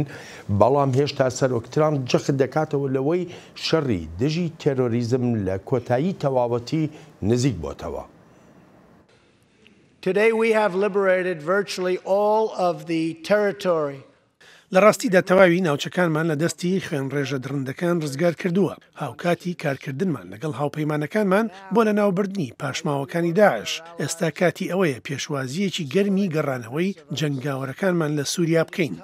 بەڵام هێشتا سەرۆک ترامپ جەخت دەکاتەوە لەوەی شەڕی دژی تێرۆریزم لە کۆتایی تەواوەتی نزیک بۆتەوە. Today we have liberated virtually all of the territory. لە ڕاستیدا تەواوی ناوچەکانمان لە دەستی خوێن ڕێژە درندەکان ڕزگار کردووە. هاوکاتی کارکردنمان لەگەڵ هاوپەیمانەکانمان بۆ لە ناوبردنی پاشماوەکانی داعش. ئێستا کاتی ئەوەیە پێشوازیەکی گەرمی گەڕانەوەی جەنگاوەرەکانمان لە سووریا بکەین.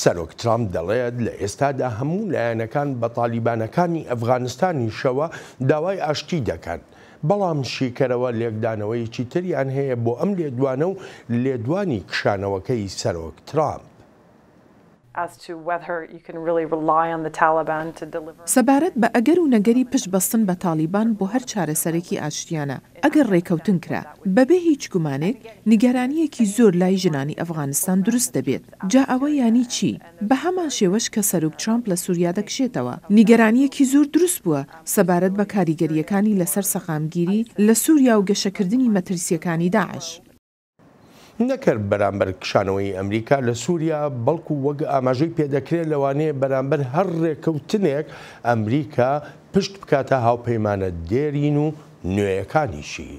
سەرۆک ترامپ دەڵێت لە ئێستادا هەموو لایەنەکان بە تالیبانەکانی ئەفغانستانی شەوە داوای ئاشتی دەکەن. بەڵام شیکەرەوە لێکدانەوەیکی تریان هەیە بۆ ئەم لێدوانە و لێدوانی کشانەوەکەی سەرۆک ترامپ. سەبارەت بە ئەگەر و نەگەری پشت بەستن بە تالیبان بۆ هەر چارەسەرێکی ئاشتیانە ئەگەر ڕێکەوتن کرا بەبێ هیچ گومانێک نیگەرانیەکی زۆر لای ژنانی ئەفغانستان دروست دەبێت. جا ئەوە ینی چی؟ بە هەمان شێوەش کە سەرۆک ترامپ لە سووریا دەکشێتەوە نیگەرانیەکی زۆر دروست بووە سەبارەت بە کاریگەریەکانی لەسەر سەقامگیری لە سووریا و گەشەکردنی مەترسیەکانی داعش. نەکرد بەرامبەر کشانەوەی ئەمریکا لە سووریا، بەڵکو وەک ئاماژەی پێدەکرێت لەوانەیە بەرامبەر هەر ڕێکەوتنێک ئەمریکا پشت بکاتە هاوپەیمانە دێرین و نوێیەکانیشی.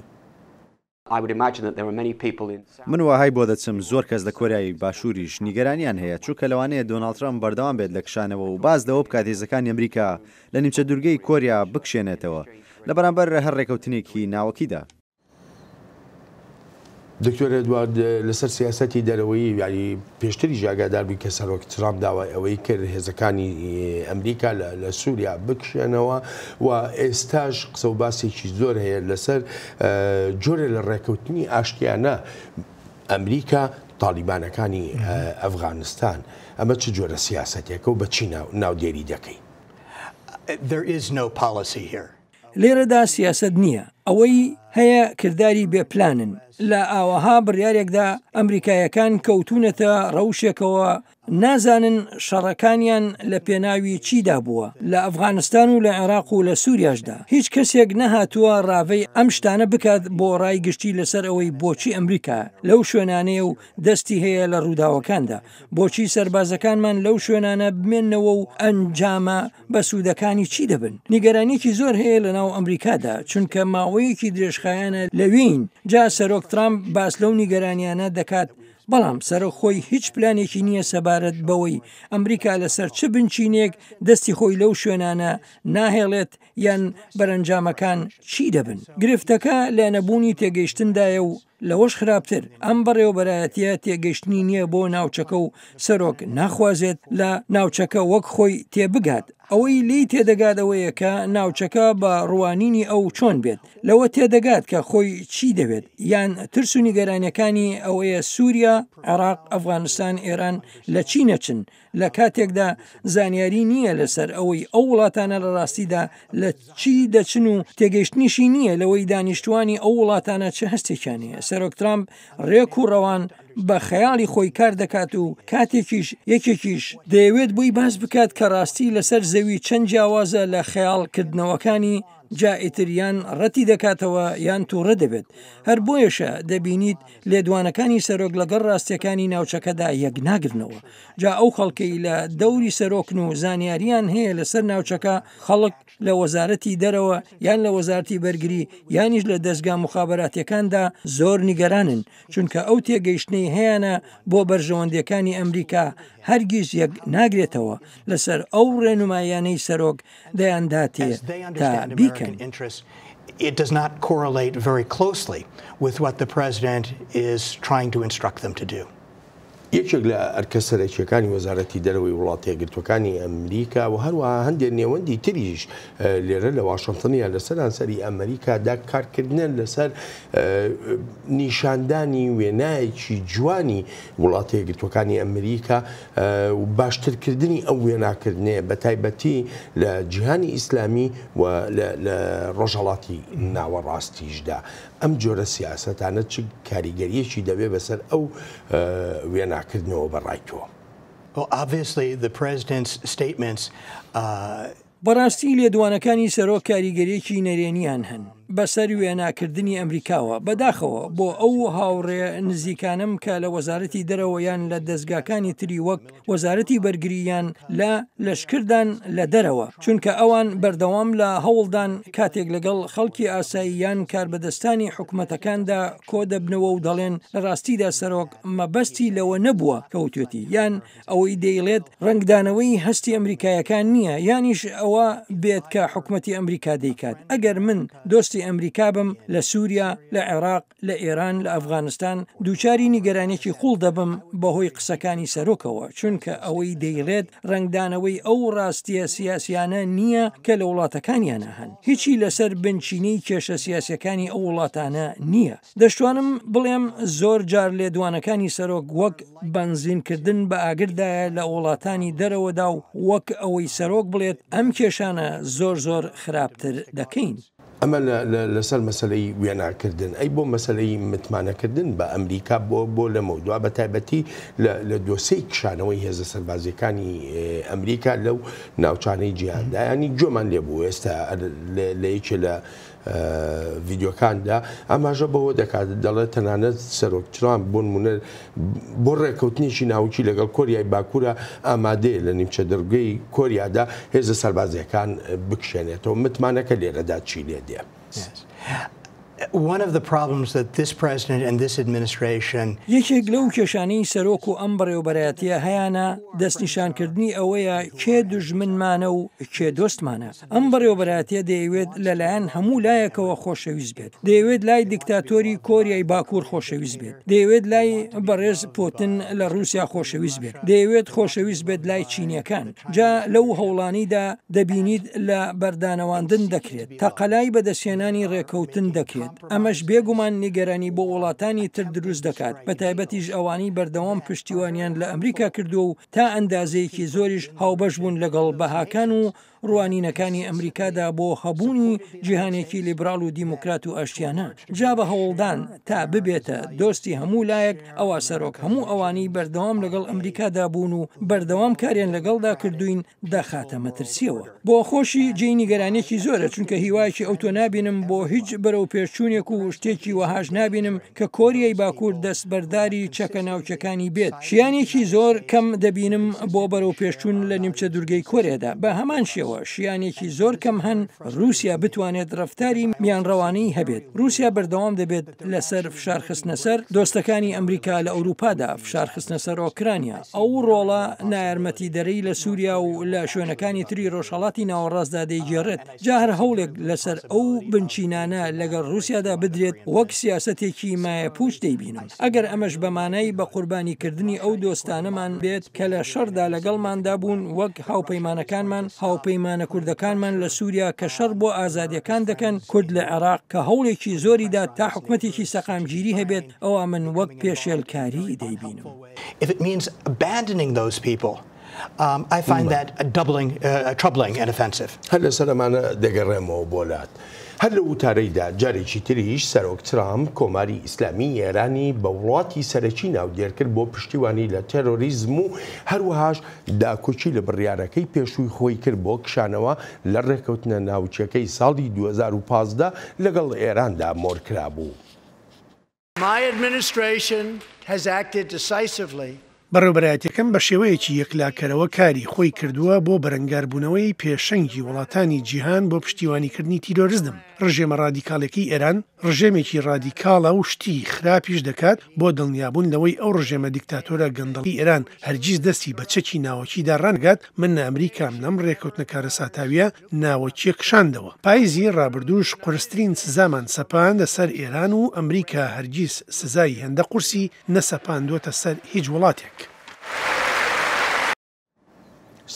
من وهای بۆ دەچم زۆر کەس لە کۆریای باشووریش نیگەرانیان هەیە چووکە لەوانەیە دۆناڵد ترامپ بەردەوام بێت لە کشانەوە و باز لەوە بکات هێزەکانی ئەمریکا لە نیمچە دوورگەی کۆریا بکشێنێتەوە لە بەرامبەر هەر ڕێکەوتنێکی ناوەکیدا. دکتۆر ئەدوارد لەسەر سیاسەتی دەرەوەی یعنی پێشتری ژاگادار بووی کە سەرۆک ترامپ داوای ئەوەی کرد هێزەکانی ئەمریکا لە سووریا بکشێنەوە و ئێستاش قسە و باسێکی زۆر هەیە لەسەر جۆرە لە ڕێکەوتنی ئاشتیانە ئەمریکا تالیبانەکانی ئەفغانستان ئەمە چ جۆرە سیاسەتێکە و بەچی ناودێری دەکەی؟ لێرەدا سیاست نییە ئەوەی هەیە کردداری بێپلانن لە ئاوەها بڕیارێکدا ئەمریکایەکان کەوتونەتە ڕەوشێکەوە نازانن شەڕەکانیان لە پێناوی چیدا بووە لە ئەفغانستان و لە عێراق و لە سووریاشدا هیچ کەسێک نەهاتووە ڕاوەی ئەم شتانە بکات بۆ ڕای گشتی لەسەر ئەوەی بۆچی ئەمریکا لەو شوێنانەیە و دەستی هەیە لە ڕووداوەکاندا بۆچی سەربازەکانمان لەو شوێنانە بمێنەوە و ئەنجامە بە سوودەکانی چی دەبن نیگەرانێکی زۆر هەیە لە ناو ئەمریکادا چونکە ماوەیەکی درێژخایانە لەوین جا سەرۆک ترامپ باس لەو نیگەرانیانە دەکات بەڵام سەرخۆی هیچ پلانێکی نییە سەبارەت بەوەی ئەمریکا لەسەر چ بنچینێک دەستی خۆی لەو شوێنانە ناهێڵێت یان بەرەنجامەکان چی دەبن گرفتەکە لە نەبوونی تێگەیشتندایە و لەوەش خراپتر ئەم بەڕێوەبەرایەتیە تێگەشتنی نییە بۆ ناوچەکە و سەرۆک ناخوازێت لە ناوچەکە وەک خۆی تێبگات ئەوەی لی تێدەگاتەوەیە کە ناوچەکە بە ڕوانینی ئەو چۆن بێت لەوە تێدەگات کە خۆی چی دەوێت یان ترس و نیگەرانەکانی ئەوەیە سووریا عێراق ئەفغانستان ئێران لە چی نەچن لە کاتێکدا زانیاری نییە لەسەر ئەوەی ئەو وڵاتانە لە ڕاستیدا لە چی دەچن و تێگەیشتنیشی نییە لەوەی دانیشتوانی ئەو وڵاتانە چه هەستێکیانەیە سەرۆک ترامپ ڕێک و ڕەوان بە خەیاڵی خۆی کار دەکات و کاتێکیش یەکێکیش دەیەوێت بووی باس بکات کە ڕاستی لەسەر زەوی چەند جیاوازە لە خەیاڵکردنەوەکانی جائتریان ڕەتی دەکاتەوە یان تووڕە دەبێت هەر بۆیەشە دەبینیت لێدوانەکانی سەرۆک لەگەڵ ڕاستیەکانی ناوچەکەدا یەک ناگرنەوە جا ئەو خەڵکەی لە دەوری سەرۆکن و زانیاریان هەیە لەسەر ناوچەکە خەڵک لە وەزارەتی دەرەوە یان لە وەزارەتی بەرگری یانیش لە دەستگا مخابراتیەکاندا زۆر نیگەرانن چونکە ئەو تێگەیشتنەی هەیەە بۆ بەرژەوەندەکانی ئەمریکا هەرگیز یەک ناگرێتەوە لەسەر ئەو ڕێنمایانەی سەرۆک دەیانداتێ تا بیکەن. It does not correlate very closely with what the president is trying to instruct them to do. یەکێک لە ئەرکە سەرەکیەکانی وەزارەتی دەرەوەی وڵاتە یەکگرتوەکانی ئەمریکا و هەروەها هەندێک نێوەندی تریش لێرە لە واشنگتنیە لەسەر ئەنسەری ئەمریکادا کارکردنیان لەسەر نیشاندانی وێنایەکی جوانی وڵاتە یەکگرتوەکانی ئەمریکا و باشترکردنی ئەو وێناکردنێ بە تایبەتی لە جیهانی ئیسلامی و لە ڕۆژهەڵاتی ناوەڕاستیشدا ئەم جۆرە سیاسەتانە چ کاریگەریەکی دەبێ بەسەر ئەو وێناکردنەوە بەڕایتەوە. بەڕاستی لێدوانەکانی سەرۆک کاریگەریەکی نەرێنیان هەن بەسەر وێناکردنی ئەمریکاوە بەداخەوە بۆ ئەو هاوڕێ نزیکانم کە لە وەزارەتی دەرەوەیان لە دەستگاکانی تری وەک وەزارەتی بەرگریان لە لەشکردان لە دەرەوە چونکە ئەوان بەردەوام لە هەوڵدان کاتێک لەگەڵ خەڵکی ئاساییان کاربەدەستانی حکوومەتەکاندا کۆ دەبنەوە و دەڵێن لە ڕاستیدا سەرۆک مەبەستی لەوە نەبووە کەوتوێتی یان ئەوەی دەیڵێت ڕنگدانەوەی هەستی ئەمریکایەکان نییە یانیش ئەوە بێت کە حکوومەتی ئەمریکا دەیکات ئەگەر من دۆستی ئەمریکا بم لە سووریا لە عێراق لە ئێران لە ئەفغانستان دووچاری نیگەرانێکی خوڵ دەبم بەهۆی قسەکانی سەرۆکەوە چونکە ئەوەی دەیڵێت ڕنگدانەوەی ئەو ڕاستیە سیاسیانە نییە کە لە وڵاتەکانیانە هەن هیچی لەسەر بنچینەی کێشە سیاسیەکانی ئەو وڵاتانە نییە دەشتوانم بڵێم زۆر جار لێدوانەکانی سەرۆک وەک بەنزینکردن بە ئاگردایە لە وڵاتانی دەرەوەدا و وەک ئەوەی سەرۆک بڵێت ئەم کێشانە زۆر خراپتر دەکەین. ئەمە لەسەر مەسلەی وێناکردن ئەی بۆ مەسلەی متمانەکردن بە ئەمریکا بۆ لە مەودووە بە تایبەتی لە دۆسەی کشانەوەی هێزە سەربازیەکانی ئەمریکا لەو ناوچانەی جیهاندا ینی جۆمان لێبوو ئێستا لە یەکێ لە ڤیددیۆکاندا ئەماژە بەوە دەکات دەڵێت تەنانەت سەرۆک ترامپ بۆ نمونە بۆ ڕێکەوتنیشی ناوچی لەگەڵ کۆریای باکوورە ئامادەیە لە نیمچە دەرگەی کۆریادا هێزە سەربازیەکان بکشێنێتەوە متمانەکە لێرەدا چی لێ دێ. One of the problems that this president and this administration یەکێک لەو کێشانەی سەرۆک و ئەم بەڕێوەبەرایەتیە هەیانە دەستنیشانکردنی ئەوەیە کێ دژمنمانە و کێ دۆستمانە. ئەم بەڕێوەبەرایەتیە دەیەوێت لەلایەن هەموو لایەکەوە خۆشەویست بێت. دەیەوێت لای دیکتاتۆری کۆریای باکوور خۆشەویست بێت. دەیەوێت لای بەڕێز پۆتن لە رووسیا خۆشەویست بێت. دەیەوێت خۆشەویست بێت لای چینیەکان. جا لەو هەوڵانیدا دەبینیت لە بەردانەواندن دەکرێت. تەقەلای بەدەستهێنانی ڕێکەوتن دەکرێت. ئەمەش بێگومان نیگەرانی بۆ وڵاتانی تر دروست دەکات بە تایبەتیش ئەوانی بەردەوام پشتیوانیان لە ئەمریکا کردو و تا ئەندازەیەکی زۆریش هاوبەش بوون لەگەڵ بەهاکان و ڕوانینەکانی ئەمریکادا بۆ هەبوونی جیهانێکی لیبرال و دیموکرات و ئاشتیانە. جا بە هەوڵدان تا ببێتە دۆستی هەموو لایەک ئەوە سەرۆک هەموو ئەوانی بەردەوام لەگەڵ ئەمریکادا بوون و بەردەوام کاریان لەگەڵدا کردوین دەخاتە مەترسیەوە. بۆ خۆشی جێی نیگەرانێکی زۆرە چونکە هیوایکی ئەوتۆ نابینم بۆ هیچ بەرەو پێشچوونێک و شتێکی وەهاش نابینم کە کۆریای باکوور دەستبەرداری چەکە ناوچەکانی بێت. شیانێکی زۆر کەم دەبینم بۆ بەرەو پێشچوون لە نیمچە دوورگەی کۆریادا بە هەمان شێوە شیانێکی زۆر کەم هەن رووسیا بتوانێت ڕەفتاری میانڕەوانەی هەبێت. رووسیا بەردەوام دەبێت لەسەر فشارخستنە سەر دۆستەکانی ئەمریکا لە ئەوروپادا فشارخستنە سەر ئۆکرانیا. ئەو ڕۆڵە نایارمەتی دەرەی لە سووریا و لە شوێنەکانی تری ڕۆژهەڵاتی ناوەڕاستدا دەیگێڕێت. جا هەر هەوڵێک لەسەر ئەو بنچینانە لەگەڵ رووسیادا بدرێت وەک سیاسەتێکی مایە پوچ دەیبینم. ئەگەر ئەمەش بەمانای بە قوربانیکردنی ئەو دۆستانەمان بێت کە لە شەڕدا لەگەڵماندا بوون وەک هاوپەیمانەکانمان هاوپەیمانە کوردەکانمان لە سووریا کە شەڕ بۆ ئازادیەکان دەکەن کورد لە عێراق کە هەوڵێکی زۆریدا تا حکومەتێکی سەقامگیری هەبێت ئەوە من وەک پێشێلکاری دەیبینم. If it means abandoning those people, I find that troubling and offensive. هەر لەسەرمانە دەگەڕێمەوە بۆلات. هەر لە وتارەیدا جارێکی تریش سەرۆک ترامپ کۆماری ئیسلامی ئێرانی بە وڵاتی سەرەکی ناودێرکرد بۆ پشتیوانی لە تێرۆریزم و هەروەهاش داکۆچی لە بڕیارەکەی پێشووی خۆی کرد بۆ کشانەوە لە ڕێکەوتنە ناوچەکەی ساڵی 2015 لەگەڵ ئێراندا مۆرکرا بوو. My administration has acted decisively. بەڕێوەبەرایەتەکەم بە شێوەیەکی یەکلاکەرەوە کاری خۆی کردووە بۆ بەرەنگاربوونەوەی پێشەنگی وڵاتانی جیهان بۆ پشتیوانیکردنی تیرۆریزم. ڕژێمە ڕادیکاڵێکی ئێران ڕژێمێکی ڕادیکاڵە و شتی خراپیش دەکات بۆ دڵنیابوون لەوەی ئەو ڕژێمە دیکتاتۆرە گەندەڵی ئێران هەرگیز دەستی بە چەکی ناوەکیدا ڕانگات من لە ئەمریکام لەم ڕێکەوتنە کارە ساتاویە ناوەکیە کشاندەوە. پاییزی ڕابردووش قورسترین سزامان سەپان لەسەر ئێران و ئەمریکا هەرگیز سزای هێندە قورسی نەسەپاندوتە سەر هیچ وڵاتێک.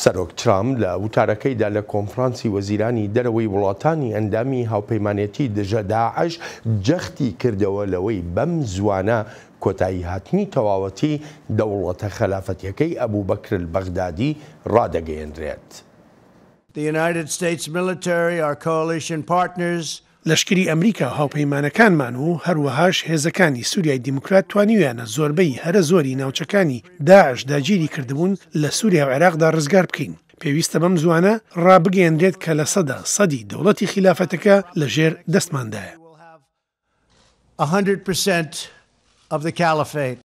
سەرۆک ترامپ لە وتارەکەیدا لە کۆنفرانسی وەزیرانی دەرەوەی وڵاتانی ئەندامی هاوپەیمانێتی دژە داعش جەختی کردەوە لەوەی بەم زوانە کۆتایی هاتنی تەواوەتی دەوڵەتە خەلافەتیەکەی ئەبوبەکر البەغدادی ڕادەگەیەندرێت. The United States military, our coalition partners, لەشکری ئەمریکا هاوپەیمانەکانمان و هەروەهاش هێزەکانی سووریای دیموکرات توانیویانە زۆربەی هەرە زۆری ناوچەکانی داعش داگیری کردبوون لە سووریا و عێراقدا ڕزگار بکەین. پێویستە بەم زوانە ڕابگەیەندرێت کە لە سەدی دەوڵەتی خلافەتەکە لەژێر دەستماندایە. 100% of the caliphate.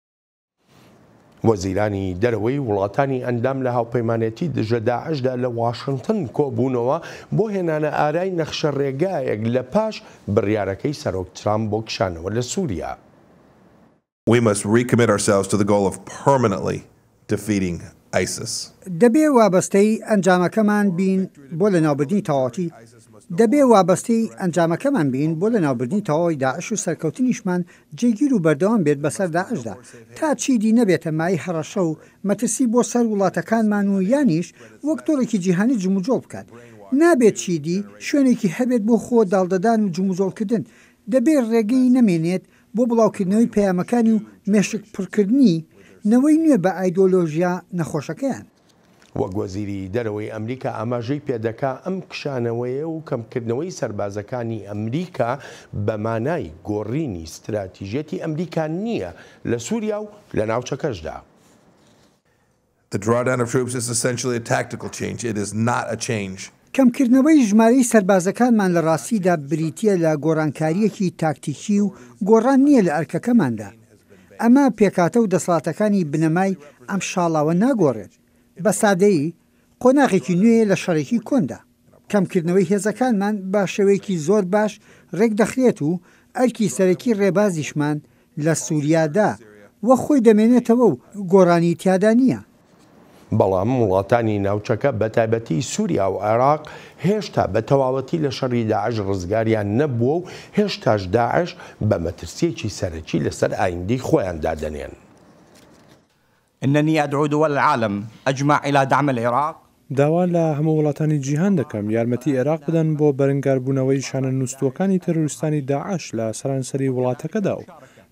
وەزیرانی دەرەوەی وڵاتانی ئەندام لە هاوپەیمانێتی دژە داعشدا لە واشنگتن کۆبوونەوە بۆ هێنانە ئارای نەخشە ڕێگایەک لە پاش بڕیارەکەی سەرۆک ترامپ بۆ کشانەوە لە سووریا. We must recommit ourselves to the goal of permanently defeating ISIS. دەبێ وابەستەی ئەنجامەکەمان بین بۆ لە ناوبردنی تەواوەتی دەبێ وابەستەی ئەنجامەکەمان بین بۆ لە ناوبردنی تەواوی داعش و سەرکەوتنیشمان جێگیر و بەردەوام بێت بەسەر داعشدا تا چیدی نەبێتە مای هەڕەشە و مەترسی بۆ سەر وڵاتەکانمان و یانیش وەک تۆڵێکی جیهانی جموجۆڵ بکات. نابێت چیدی شوێنێکی هەبێت بۆ خۆ داڵدەدان و جموجۆڵکردن. دەبێت ڕێگەی نەمێنێت بۆ بڵاوکردنەوەی پەیامەکانی و مێشک پڕکردنی نەوەی نوێ بە ئایدۆلۆژیا نەخۆشەکەیان. وەک وەزیری دەرەوەی ئەمریکا ئاماژەی پێدەکا ئەم کشانەوەیە و کەمکردنەوەی سەربازەکانی ئەمریکا بە مانای گۆڕینی استراتیژێتی ئەمریکا نییە لە سووریا و لە ناوچەکەشدا. The drawdown of troops is essentially a tactical change. It is not a change. کەمکردنەوەی ژمارەی سەربازەکانمان لە ڕاستیدا بریتیە لە گۆڕانکاریەکی تاکتیکی و گۆڕان نییە لە ئەرکەکەماندا. ئەمە پێکاتە و دەسەڵاتەکانی بنەمای ئەم شاڵاوە ناگۆڕێت. بە سادەیی قۆناغێکی نوێ لە شەڕێکی کۆندا. کەمکردنەوەی هێزەکانمان بە شێوەیەکی زۆر باش ڕێک دەخرێت و ئەرکی سەرەکی ڕێبازیشمان لە سووریادا وە خۆی دەمێنێتەوە و گۆڕانی تیادا نییە. بەڵام وڵاتانی ناوچەکە بەتایبەتی سووریا و عێراق هێشتا بە تەواوەتی لە شەڕی داعش ڕزگاریان نەبووە و هێشتاش داعش بە مەترسیەکی سەرەکی لەسەر ئایندەی خۆیان دادەنێن. إنني أدعو دول العالم أجمع إلى دعم العراق. داوا لە هەموو وڵاتانی جیهان دەکەم یارمەتی عێراق بدەن بۆ بەرەنگاربوونەوەی شانە نووسوەکانی تەرۆریستانی داعش لە سەرانسەری وڵاتەکەدا و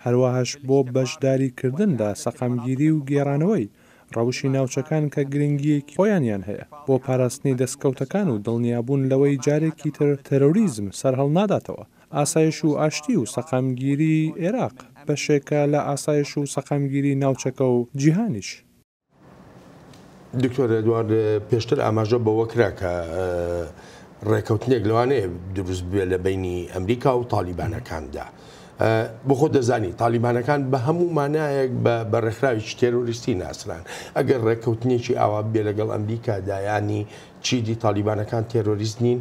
هەروەهاش بۆ بەشداریکردن لە سەقامگیری و گێڕانەوەی ڕەوشی ناوچەکان کە گرنگیەکی خۆیانیان هەیە بۆ پاراستنی دەستکەوتەکان و دڵنیابوون لەوەی جارێکی تر تەرۆریزم سەرهەڵ ناداتەوە. ئاسایش و ئاشتی و سەقامگیری عێراق بەشێکە لە ئاسایش و سەقامگیری ناوچەکە و جیهانیش. دکتۆر ئەدوارد پێشتر ئاماژە بەوە کرا کە ڕێکەوتنێک لەوانەیە دروست بێ لە بینی ئەمریکا و تالیبانەکاندا. بۆ خۆ دەزانی تالیبانەکان بە هەموو مانایەک بە ڕێکخراوی تێرۆریستی ناسران. ئەگەر ڕێکەوتنێکی ئاوا بێ لەگەڵ ئەمریکادا ینی چیدی تالیبانەکان تێرۆریست نین؟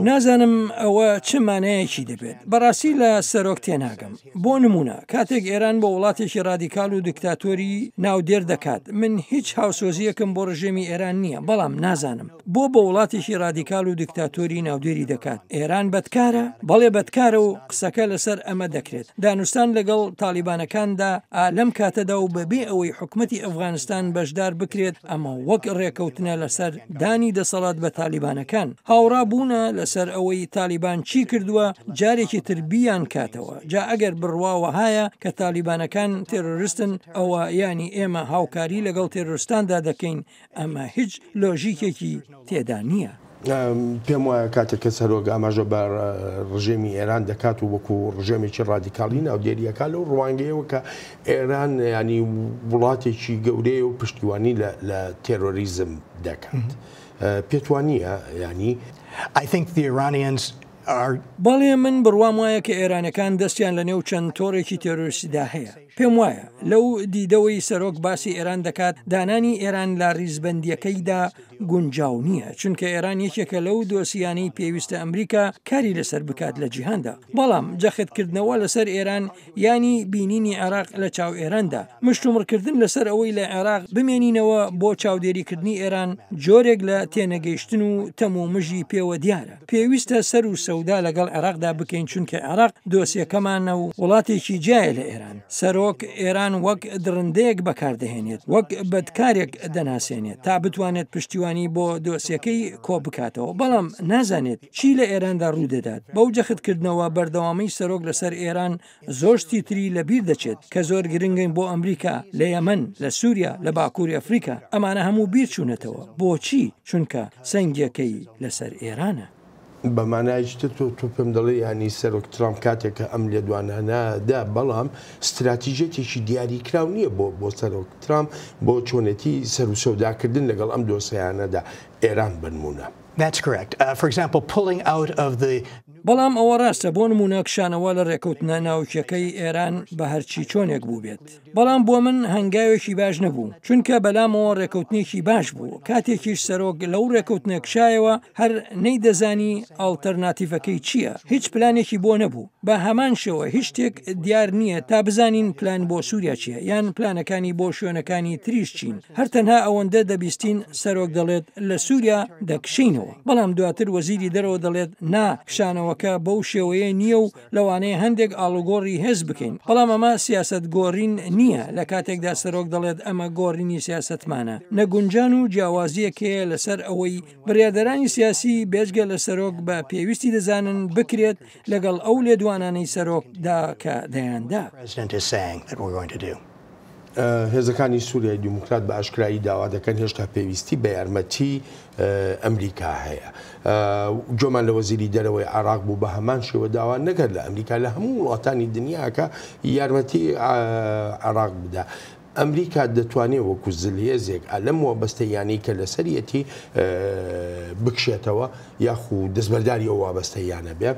نازانم ئەوە چ مانایەکی دەبێت بەڕاستی لە سەرۆک تێناگەم. بۆ نمونە کاتێک ئێران بۆ وڵاتێکی ڕادیکال و دکتاتۆری ناودێر دەکات من هیچ هاوسۆزیەکەم بۆ ڕژێمی ئێران نییە بەڵام نازانم بۆ وڵاتێکی ڕادیکال و دکتاتۆری ناودێری دەکات. ئێران بەدکارە بەڵێ بەدکارە و قسەکە لەسەر ئەمە دەکرێت. دانوستان لەگەڵ تالیبانەکاندا لەم کاتەدا و بەبێ ئەوەی حکومەتی ئەفغانستان بەشدار بکرێت ئەمە وەک ڕێکەوتنە لەسەر دانی دەسەڵات بە تالیبانەکان. هاوڕا بوونە لەسەر ئەوەی تالیبان چی کردووە جارێکی تربیان کاتەوە. جا ئەگەر بڕواوە هایە کە تالیبانەکان تێرۆریستن ئەوە ینی ئێمە هاوکاری لەگەڵ تێرۆریستاندا دەکەین ئەمە هیچ لۆژیکێکی تێدا نییە. پێم وایە کاتێک کە سەرۆک ئاماژە بە ڕژێمی ئێران دەکات و وەکو ڕژێمێکی ڕادیکاڵی ناودێریەکە لەو ڕوانگەیەوە کە ئێران ینی وڵاتێکی گەورەیە و پشتیوانی لە تێرۆریزم دەکات. پێتوانیە ینی بەڵێ من بڕوام وایە کە ئێرانەکان دەستیان لە نێو چەند تۆڕێکی تێرۆریستیدا هەیە. پێم وایە لەو دیدەوەی سەرۆک باسی ئێران دەکات دانانی ئێران لە ڕیزبەندیەکەیدا گونجاو نییە چونکە ئێران یەکێکە لەو دۆسیانەی پێویستە ئەمریکا کاری لەسەر بکات لە جیهاندا. بەڵام جەختکردنەوە لەسەر ئێران ینی بینینی عێراق لە چاو ئێراندا مشتومڕکردن لەسەر ئەوەی لە عێراق بمێنینەوە بۆ چاودێریکردنی ئێران جۆرێک لە تێنەگەیشتن و تەمومژی پێوە دیارە. پێویستە سەر و سەودا لەگەڵ عێراقدا بکەین چونکە عێراق دۆسیەکەمانە و وڵاتێکی جایە لە ئێران. سەرۆک ئێران وەک درندەیەک بەکاردەهێنێت وەک بەدکارێک دەناسێنێت تا بتوانێت پشتیوانی بۆ دۆسیەکەی کۆ بکاتەوە. بەڵام نازانێت چی لە ئێراندا ڕوودەدات. بەو جەختکردنەوە بەردەوامی سەرۆک لەسەر ئێران زۆشتی تری لەبیر دەچێت کە زۆر گرنگین بۆ ئەمریکا لە یەمەن لە سووریا لە باکووری ئەفریقا ئەمانە هەموو بیر چوونەتەوە. بۆچی؟ چونکە سنگەکەی لەسەر ئێرانە. بەمانایشتە تۆ پێم دەڵێ ینی سەرۆک ترامپ کاتێککە ئەم لێدوانانەدا بەڵام استراتیژێتێکی دیاریکرااو نییە بۆ سەرۆک ترامپ بۆ چۆنێتی سەر و سەوداکردن لەگەڵ ئەم دۆسەیانەدا ئێران بنمونە. That's correct. For example, pulling out of the بەڵام ئەوە ڕاستە بۆ نمونە کشانەوە لە ڕێکەوتنە ناوچەکەی ئێران بە هەرچی چۆنێک بوو بێت. بەڵام بۆ من هەنگاوێکی باش نەبوو چونکە بەلامەوە ڕێکەوتنێکی باش بوو. کاتێکیش سەرۆک لەو ڕێکەوتنێک شایەوە هەر نەیدەزانی ئالتەرناتیڤەکەی چییە. هیچ پلانێکی بۆ نەبوو. بە هەمان شێوە هیچ شتێک دیار نییە تا بزانین پلان بۆ سووریا چییە یان پلانەکانی بۆ شوێنەکانی تریش چین. هەر تەنها ئەوەندە دەبیستین سەرۆک دەڵێت لە سووریا دەکشینەوە. بەڵام دواتر وەزیری دەرەوە دەڵێت نا کشانەوەکە بەو شێوەیە نییە و لەوانەیە هەندێک ئاڵوگۆڕی هێز بکەین. بەڵام ئەمە سیاست گۆڕین نییە لە کاتێکدا سەرۆک دەڵێت ئەمە گۆڕینی سیاستمانە. نەگونجان و جیاوازیەکەیە لەسەر ئەوەی بڕیادەرانی سیاسی بێجگە لە سەرۆک بە پێویستی دەزانن بکرێت لەگەڵ ئەو لێدوانانەی سەرۆکدا کە دەیاندا. هێزەکانی سووریای دیموکرات بە ئاشکرایی داوا دەکەن هێشتا پێویستی بە یارمەتی ئەمریکا هەیە. جۆمان لە وەزیری دەرەوەی عێراق بوو بە هەمان شێوە داوا نەکرد لە ئەمریکا لە هەموو وڵاتانی دنیاکە یارمەتی عێراق بدا. ئەمریکا دەتوانێت وەکو زلهێزێک لەم وابەستەیانەی کە لەسەرەتی بکشێتەوە یاخو دەستبەرداری ئەو وابەستەیانە بێ.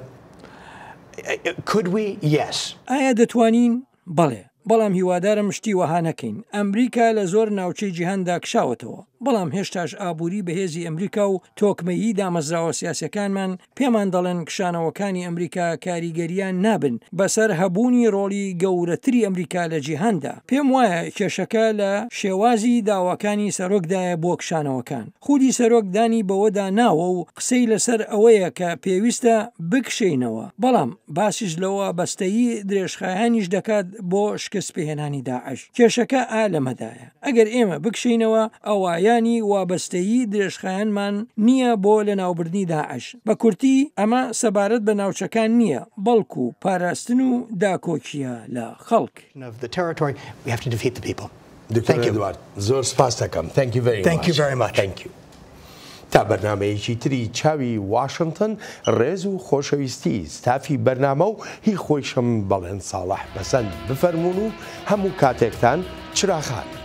ئایا دەتوانین؟ بەڵێ. بەڵام هیوادارم شتی وەها نەکەین. ئەمریکا لە زۆر ناوچەی جیهاندا کشاوەتەوە، بەڵام هێشتاش ئابووری بەهێزی ئەمریکا و تۆکمەیی دامەزراوە سیاسەکانمان پێمان دەڵێن کشانەوەکانی ئەمریکا کاریگەریان نابن بەسەر هەبوونی ڕۆڵی گەورەتری ئەمریکا لە جیهاندا. پێم وایە کێشەکە لە شێوازی داواکانی سەرۆکدایە بۆ کشانەوەکان. خودی سەرۆکدانی بەوەدا ناوە و قسەی لەسەر ئەوەیە کە پێویستە بکشینەوە، بەڵام باسیش لەوە بەستەیی درێژخایانیش دەکات بۆ شکست پێهێنانی داعش. کێشەکە ئالەمەدایە. ئەگەر ئێمە بکشینەوە ئەوایانی وابەستەیی درێژخایانمان نییە بۆ لە ناوبردنی داعش. بە کورتی ئەمە سەبارەت بە ناوچەکان نییە، بەڵکو پاراستن و داکۆکیە لە خەڵک. زۆر سپاس دەکەم. Thank you very much. Thank you. تا بەرنمەیەکی تری چاوی واشنگتن ڕێز و خۆشەویستی ستافی بەرنامە و هی خۆیشم بەڵێن ساڵح بەسەند بفەرمونون و هەموو کاتێکتان چراخان.